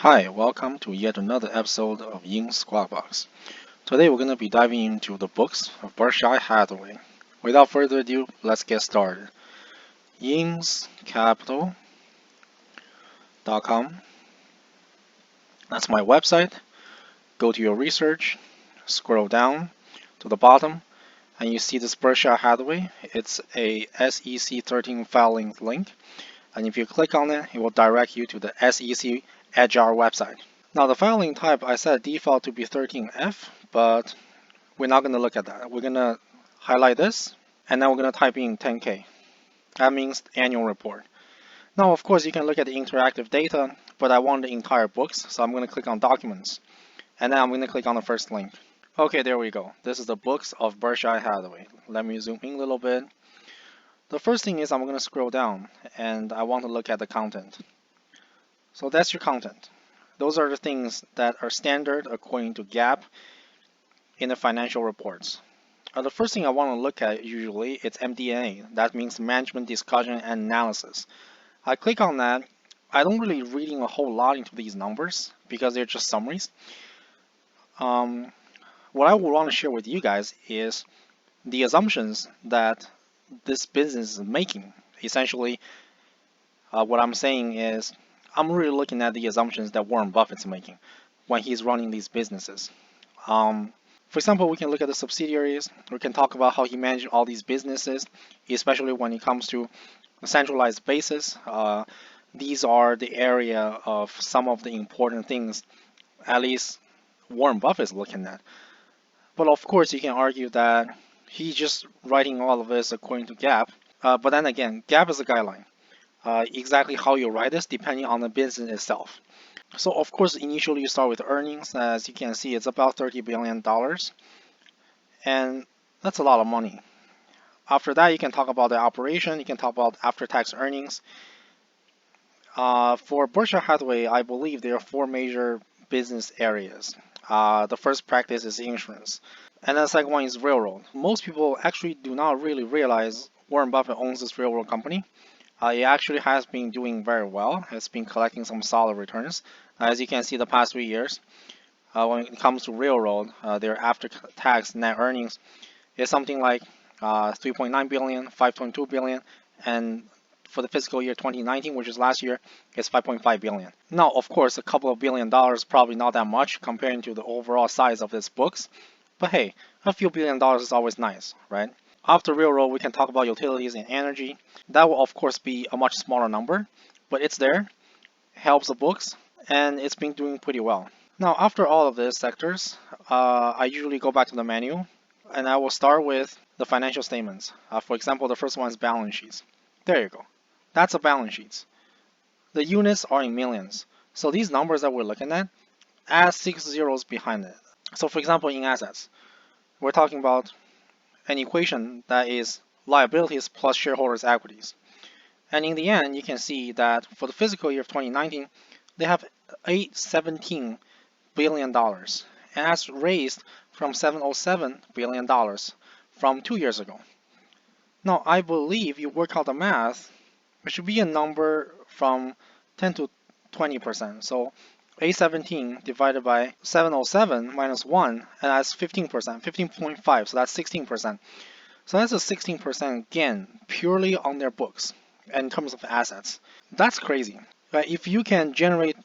Hi, welcome to yet another episode of Ying's Squawk Box. Today we're going to be diving into the books of Berkshire Hathaway. Without further ado, let's get started. yingscapital.com. That's my website. Go to your research, scroll down to the bottom, and you see this Berkshire Hathaway. It's a SEC 13 filing link, and if you click on it, it will direct you to the SEC HR website. Now the filing type I set default to be 13F, but we're not going to look at that. We're going to highlight this, and then we're going to type in 10K. That means annual report. Now of course you can look at the interactive data, but I want the entire books, so I'm going to click on documents, and then I'm going to click on the first link. Okay, there we go. This is the books of Berkshire Hathaway. Let me zoom in a little bit. The first thing is I'm going to scroll down, and I want to look at the content. So that's your content. Those are the things that are standard according to GAAP in the financial reports. The first thing I want to look at usually it's MD&A. That means Management Discussion and Analysis. I click on that. I don't really reading a whole lot into these numbers because they're just summaries. What I would want to share with you guys is the assumptions that this business is making. Essentially, what I'm saying is I'm really looking at the assumptions that Warren Buffett's making when he's running these businesses. For example, we can look at the subsidiaries. We can talk about how he managed all these businesses, especially when it comes to a centralized basis. These are the area of some of the important things, at least Warren Buffett's looking at. But of course, you can argue that he's just writing all of this according to GAAP. But then again, GAAP is a guideline. Exactly how you write this depending on the business itself. So of course initially you start with earnings. As you can see, it's about $30 billion, and that's a lot of money. After that you can talk about the operation, you can talk about after-tax earnings. For Berkshire Hathaway, I believe there are four major business areas. The first practice is insurance, and the second one is railroad. Most people actually do not really realize Warren Buffett owns this railroad company. It actually has been doing very well. It's been collecting some solid returns. As you can see, the past 3 years, when it comes to railroad, their after-tax net earnings is something like 3.9 billion, 5.2 billion, and for the fiscal year 2019, which is last year, it's 5.5 billion. Now, of course, a couple of $1 billion probably not that much comparing to the overall size of its books, but hey, a few $1 billion is always nice, right? After railroad, we can talk about utilities and energy. That will of course be a much smaller number, but it's there, helps the books, and it's been doing pretty well. Now after all of these sectors, I usually go back to the menu, and I will start with the financial statements. For example, the first one is balance sheets. There you go. That's a balance sheet. The units are in millions. So these numbers that we're looking at, add 6 zeros behind it. So for example, in assets, we're talking about an equation that is liabilities plus shareholders' equities. And in the end, you can see that for the fiscal year of 2019, they have $817 billion. And that's raised from $707 billion from 2 years ago. Now, I believe you work out the math, it should be a number from 10 to 20%. So 817 divided by 707 minus 1, and that's 15%, 15.5, so that's 16%. So that's a 16% gain purely on their books and in terms of assets. That's crazy. Right? If you can generate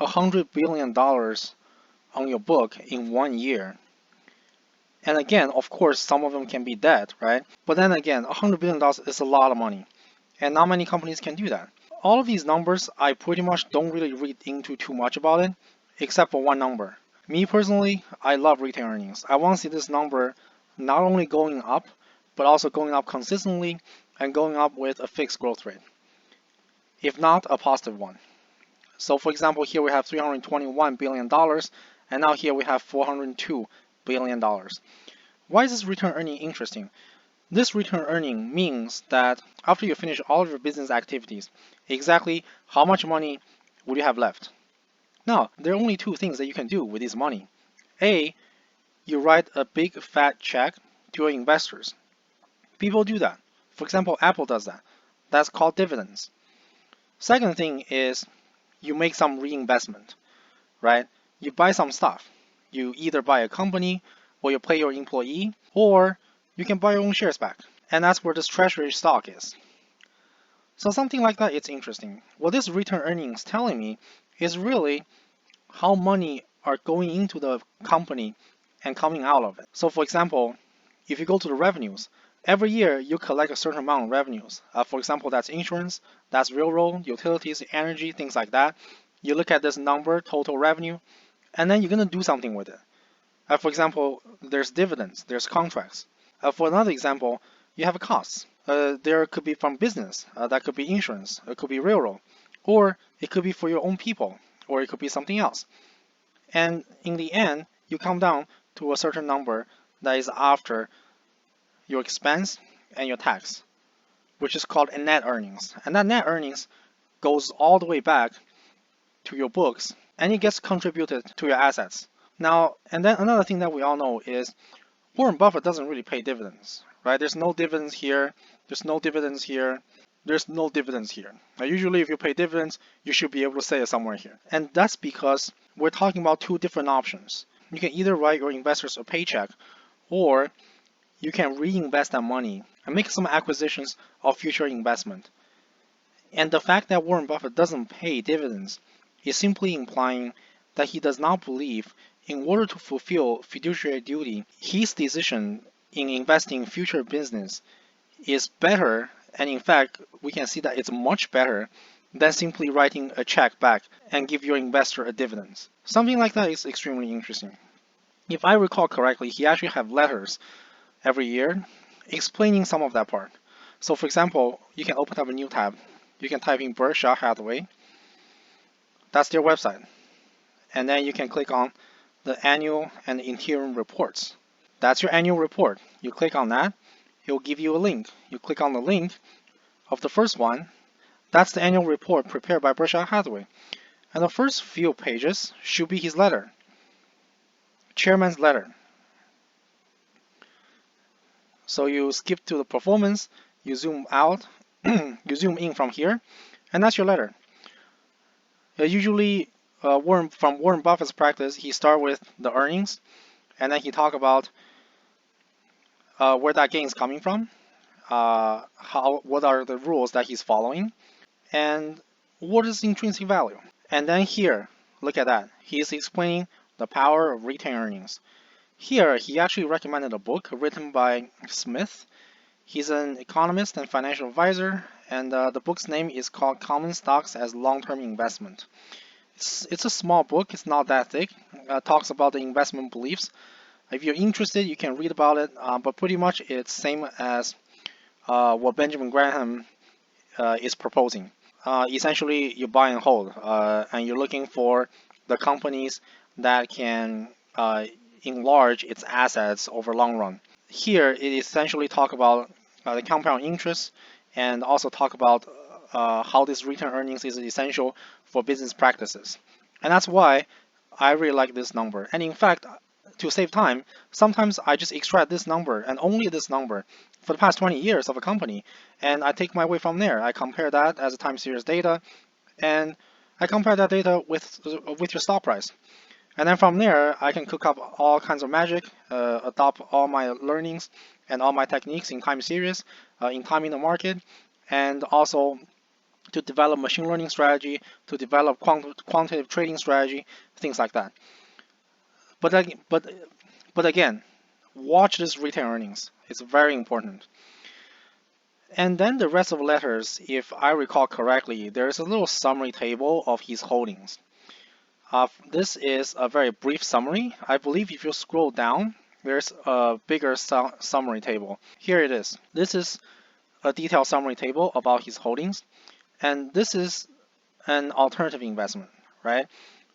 $100 billion on your book in 1 year, and again, of course, some of them can be debt, right? But then again, $100 billion is a lot of money, and not many companies can do that. All of these numbers, I pretty much don't really read into too much about it, except for one number. Me personally, I love retained earnings. I want to see this number not only going up, but also going up consistently and going up with a fixed growth rate, if not a positive one. So for example, here we have $321 billion, and now here we have $402 billion. Why is this return earning interesting? This return earning means that after you finish all of your business activities, exactly how much money would you have left? Now, there are only two things that you can do with this money. A, you write a big fat check to your investors. People do that. For example, Apple does that. That's called dividends. Second thing is you make some reinvestment, right? You buy some stuff. You either buy a company, or you pay your employee, or you can buy your own shares back. And that's where this treasury stock is. So something like that, it's interesting. What this return earnings telling me is really how money are going into the company and coming out of it. So for example, if you go to the revenues, every year you collect a certain amount of revenues. For example, that's insurance, that's railroad, utilities, energy, things like that. You look at this number, total revenue, and then you're going to do something with it. For example, there's dividends, there's contracts. For another example, you have costs. There could be from business, that could be insurance, it could be railroad, or it could be for your own people, or it could be something else. And in the end, you come down to a certain number that is after your expense and your tax, which is called a net earnings. And that net earnings goes all the way back to your books, and it gets contributed to your assets. Now, and then another thing that we all know is Warren Buffett doesn't really pay dividends, right? There's no dividends here, there's no dividends here, there's no dividends here. Now, usually if you pay dividends, you should be able to say it somewhere here. And that's because we're talking about two different options. You can either write your investors a paycheck, or you can reinvest that money and make some acquisitions of future investment. And the fact that Warren Buffett doesn't pay dividends is simply implying that he does not believe in order to fulfill fiduciary duty, his decision in investing in future business is better, and in fact, we can see that it's much better than simply writing a check back and give your investor a dividend. Something like that is extremely interesting. If I recall correctly, he actually have letters every year explaining some of that part. So for example, you can open up a new tab. You can type in Berkshire Hathaway. That's their website. And then you can click on the annual and interim reports. That's your annual report. You click on that, it will give you a link. You click on the link of the first one. That's the annual report prepared by Berkshire Hathaway. And the first few pages should be his letter, chairman's letter. So you skip to the performance, you zoom out, you zoom in from here, and that's your letter. Usually, from Warren Buffett's practice, he start with the earnings, and then he talk about where that gain is coming from, what are the rules that he's following, and what is intrinsic value. And then here, look at that. He's explaining the power of retained earnings. Here, he actually recommended a book written by Smith. He's an economist and financial advisor, and the book's name is called Common Stocks as Long-Term Investment. It's a small book, it's not that thick. Talks about the investment beliefs. If you're interested, you can read about it, but pretty much it's same as what Benjamin Graham is proposing. Essentially, you buy and hold, and you're looking for the companies that can enlarge its assets over long run. Here, it essentially talk about the compound interest, and also talk about how this return earnings is essential for business practices. And that's why I really like this number. And in fact, to save time, sometimes I just extract this number and only this number for the past 20 years of a company, and I take my way from there. I compare that as a time series data, and I compare that data with your stock price. And then from there, I can cook up all kinds of magic, adopt all my learnings and all my techniques in time series, in timing the market, and also to develop machine learning strategy, to develop quantitative trading strategy, things like that. But again, watch this retained earnings. It's very important. And then the rest of the letters, if I recall correctly, there's a little summary table of his holdings. This is a very brief summary. I believe if you scroll down, there's a bigger summary table. Here it is. This is a detailed summary table about his holdings, and this is an alternative investment, right?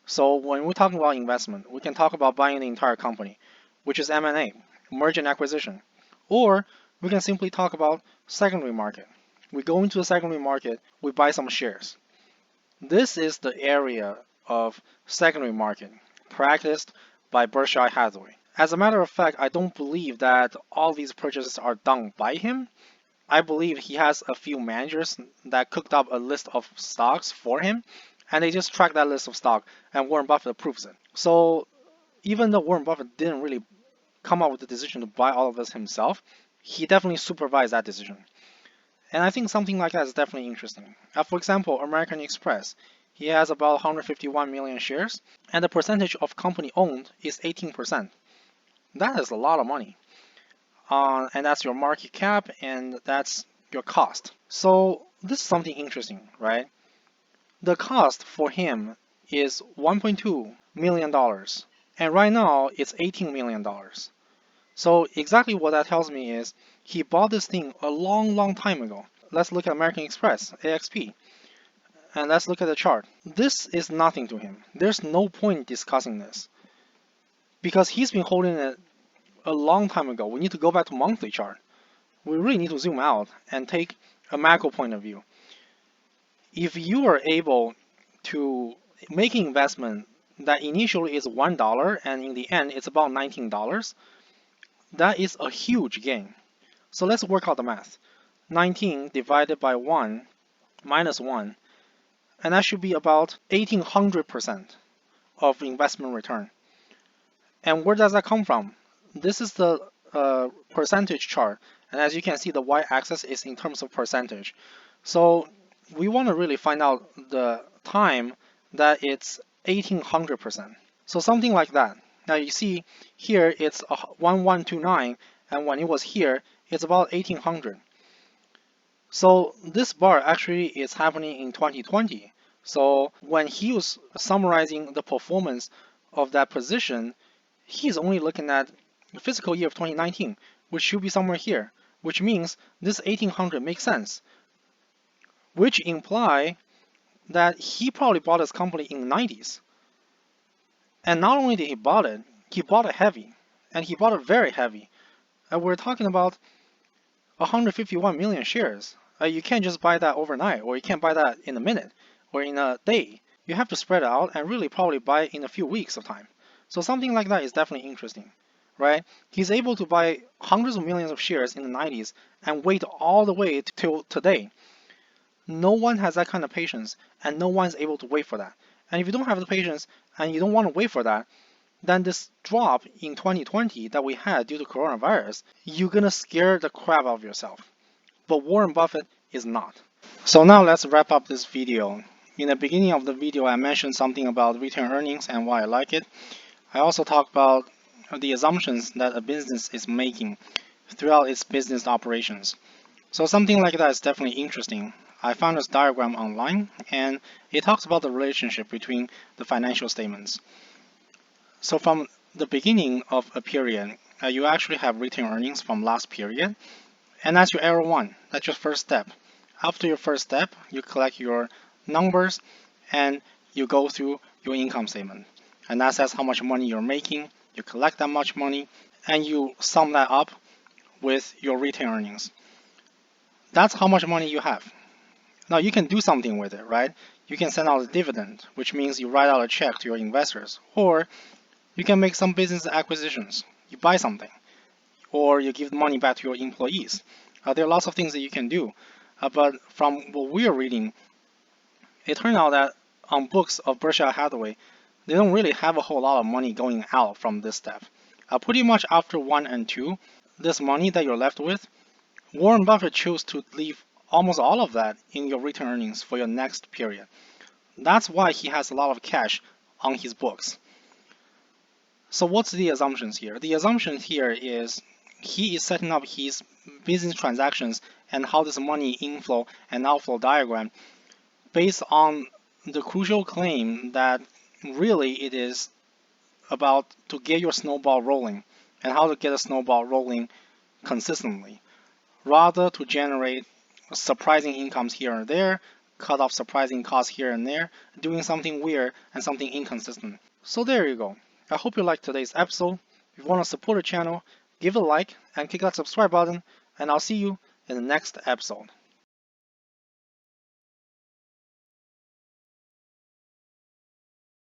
So when we're talking about investment, we can talk about buying the entire company, which is M&A, merger and acquisition, or we can simply talk about secondary market. We go into the secondary market, we buy some shares. This is the area of secondary market practiced by Berkshire Hathaway. As a matter of fact, I don't believe that all these purchases are done by him. I believe he has a few managers that cooked up a list of stocks for him, And they just track that list of stock, and Warren Buffett approves it. So even though Warren Buffett didn't really come up with the decision to buy all of this himself, he definitely supervised that decision. And I think something like that is definitely interesting. For example, American Express, he has about 151 million shares, and the percentage of company owned is 18%. That is a lot of money. And that's your market cap, and that's your cost. So this is something interesting, right? The cost for him is $1.2 million, and right now it's $18 million. So exactly what that tells me is he bought this thing a long time ago. Let's look at American Express, AXP, and let's look at the chart. This is nothing to him. There's no point discussing this because he's been holding it a long time ago. We need to go back to monthly chart. We really need to zoom out and take a macro point of view. If you are able to make an investment that initially is $1 and in the end it's about $19, that is a huge gain. So let's work out the math. 19 divided by 1 minus 1, and that should be about 1800% of investment return. And where does that come from? This is the percentage chart, and as you can see, the y-axis is in terms of percentage. So we want to really find out the time that it's 1800%. So something like that. Now you see here it's 1129, and when it was here, it's about 1800. So this bar actually is happening in 2020. So when he was summarizing the performance of that position, he's only looking at the fiscal year of 2019, which should be somewhere here, which means this 1800 makes sense, which imply that he probably bought this company in the 90s. And not only did he bought it heavy, and he bought it very heavy. And we're talking about 151 million shares. You can't just buy that overnight, or you can't buy that in a minute or in a day. You have to spread it out and really probably buy it in a few weeks of time. So something like that is definitely interesting, right? He's able to buy hundreds of millions of shares in the 90s and wait all the way till today. No one has that kind of patience, and no one's able to wait for that. And if you don't have the patience and you don't want to wait for that, then this drop in 2020 that we had due to coronavirus, you're gonna scare the crap out of yourself. But Warren Buffett is not. So now let's wrap up this video. In the beginning of the video, I mentioned something about retained earnings and why I like it. I also talked about the assumptions that a business is making throughout its business operations. So something like that is definitely interesting. I found this diagram online, and it talks about the relationship between the financial statements. So from the beginning of a period, you actually have retained earnings from last period, and that's your arrow 1. That's your first step. After your first step, you collect your numbers and you go through your income statement. And that says how much money you're making, you collect that much money, and you sum that up with your retained earnings. That's how much money you have. Now you can do something with it, right? You can send out a dividend, which means you write out a check to your investors, or you can make some business acquisitions. You buy something, or you give money back to your employees. There are lots of things that you can do. But from what we are reading, it turned out that on books of Berkshire Hathaway, they don't really have a whole lot of money going out from this step. Pretty much after 1 and 2, this money that you're left with, Warren Buffett chose to leave almost all of that in your retained earnings for your next period. That's why he has a lot of cash on his books. So what's the assumptions here? The assumption here is he is setting up his business transactions and how this money inflow and outflow diagram based on the crucial claim that really it is about to get your snowball rolling and how to get a snowball rolling consistently, rather to generate surprising incomes here and there, cut off surprising costs here and there, doing something weird and something inconsistent. So there you go. I hope you liked today's episode. If you want to support the channel, give it a like and click that subscribe button, and I'll see you in the next episode.